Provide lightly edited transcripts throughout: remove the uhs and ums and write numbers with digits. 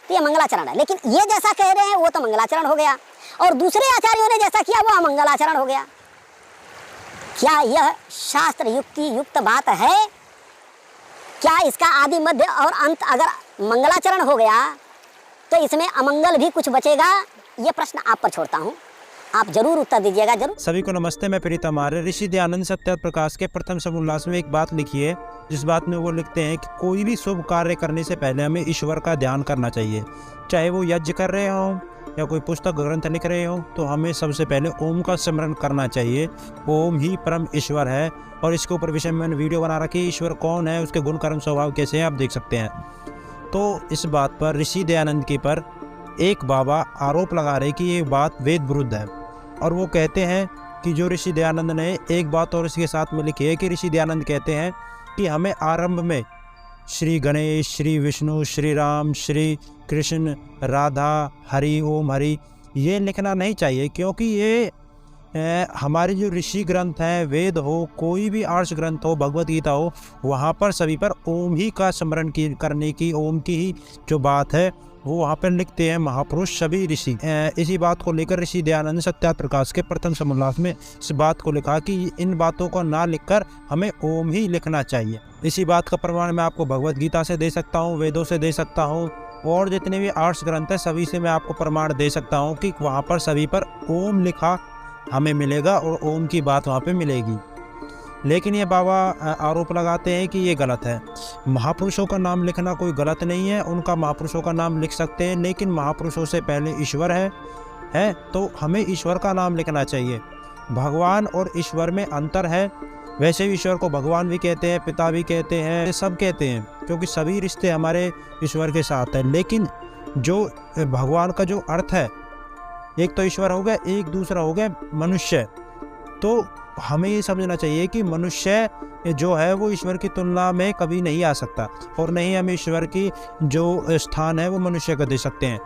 तो ये मंगलाचरण है। लेकिन ये जैसा कह रहे हैं वो तो मंगलाचरण हो गया, और दूसरे आचार्यों ने जैसा किया वो अमंगलाचरण हो गया। क्या यह शास्त्र युक्ति युक्त बात है? क्या इसका आदि मध्य और अंत अगर मंगलाचरण हो गया तो इसमें अमंगल भी कुछ बचेगा? ये प्रश्न आप पर छोड़ता हूँ, आप जरूर उत्तर दीजिएगा जरूर। सभी को नमस्ते, मैं प्रीतम आर्य। ऋषि दयानंद सत्यार्थ प्रकाश के प्रथम समोल्लास में एक बात लिखी है, जिस बात में वो लिखते हैं कि कोई भी शुभ कार्य करने से पहले हमें ईश्वर का ध्यान करना चाहिए। चाहे वो यज्ञ कर रहे हों या कोई पुस्तक ग्रंथ लिख रहे हो, तो हमें सबसे पहले ओम का स्मरण करना चाहिए। ओम ही परम ईश्वर है, और इसके ऊपर विषय में मैंने वीडियो बना रखी है। ईश्वर कौन है, उसके गुण कर्म स्वभाव कैसे हैं, आप देख सकते हैं। तो इस बात पर ऋषि दयानंद के पर एक बाबा आरोप लगा रहे कि ये बात वेद विरुद्ध है, और वो कहते हैं कि जो ऋषि दयानंद ने एक बात और इसके साथ में लिखी है कि ऋषि दयानंद कहते हैं कि हमें आरंभ में श्री गणेश, श्री विष्णु, श्री राम, श्री कृष्ण, राधा, हरि, ओम हरि ये लिखना नहीं चाहिए, क्योंकि ये हमारे जो ऋषि ग्रंथ हैं, वेद हो, कोई भी आर्ष ग्रंथ हो, भगवत गीता हो, वहाँ पर सभी पर ओम ही का स्मरण करने की, ओम की ही जो बात है वो वहाँ पर लिखते हैं महापुरुष सभी ऋषि। इसी बात को लेकर ऋषि दयानंद सत्यार्थ प्रकाश के प्रथम समोल्लास में इस बात को लिखा कि इन बातों को ना लिखकर हमें ओम ही लिखना चाहिए। इसी बात का प्रमाण मैं आपको भगवत गीता से दे सकता हूँ, वेदों से दे सकता हूँ, और जितने भी आर्ट्स ग्रंथ है सभी से मैं आपको प्रमाण दे सकता हूँ कि वहाँ पर सभी पर ओम लिखा हमें मिलेगा और ओम की बात वहाँ पे मिलेगी। लेकिन ये बाबा आरोप लगाते हैं कि ये गलत है। महापुरुषों का नाम लिखना कोई गलत नहीं है, उनका महापुरुषों का नाम लिख सकते हैं, लेकिन महापुरुषों से पहले ईश्वर है तो हमें ईश्वर का नाम लिखना चाहिए। भगवान और ईश्वर में अंतर है। वैसे भी ईश्वर को भगवान भी कहते हैं, पिता भी कहते हैं, सब कहते हैं, क्योंकि सभी रिश्ते हमारे ईश्वर के साथ हैं। लेकिन जो भगवान का जो अर्थ है, एक तो ईश्वर हो गया, एक दूसरा हो गया मनुष्य। तो हमें ये समझना चाहिए कि मनुष्य जो है वो ईश्वर की तुलना में कभी नहीं आ सकता, और नहीं हम ईश्वर की जो स्थान है वो मनुष्य का दे सकते हैं,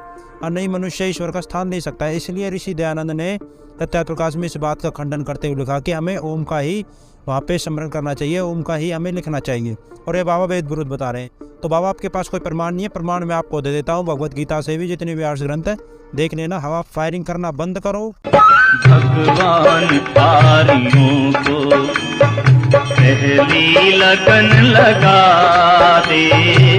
और नहीं मनुष्य ईश्वर का स्थान दे सकता है। इसलिए ऋषि दयानंद ने सत्यार्थ प्रकाश में इस बात का खंडन करते हुए लिखा कि हमें ओम का ही वहाँ पे स्मरण करना चाहिए, ओम का ही हमें लिखना चाहिए, और ये बाबा वेद विरुद्ध बता रहे हैं। तो बाबा आपके पास कोई प्रमाण नहीं है, प्रमाण मैं आपको दे देता हूँ भगवत गीता से भी, जितने भी आर्ष ग्रंथ है देख लेना। हवा फायरिंग करना बंद करो। भगवान पारियों को पहली लगन लगा दे।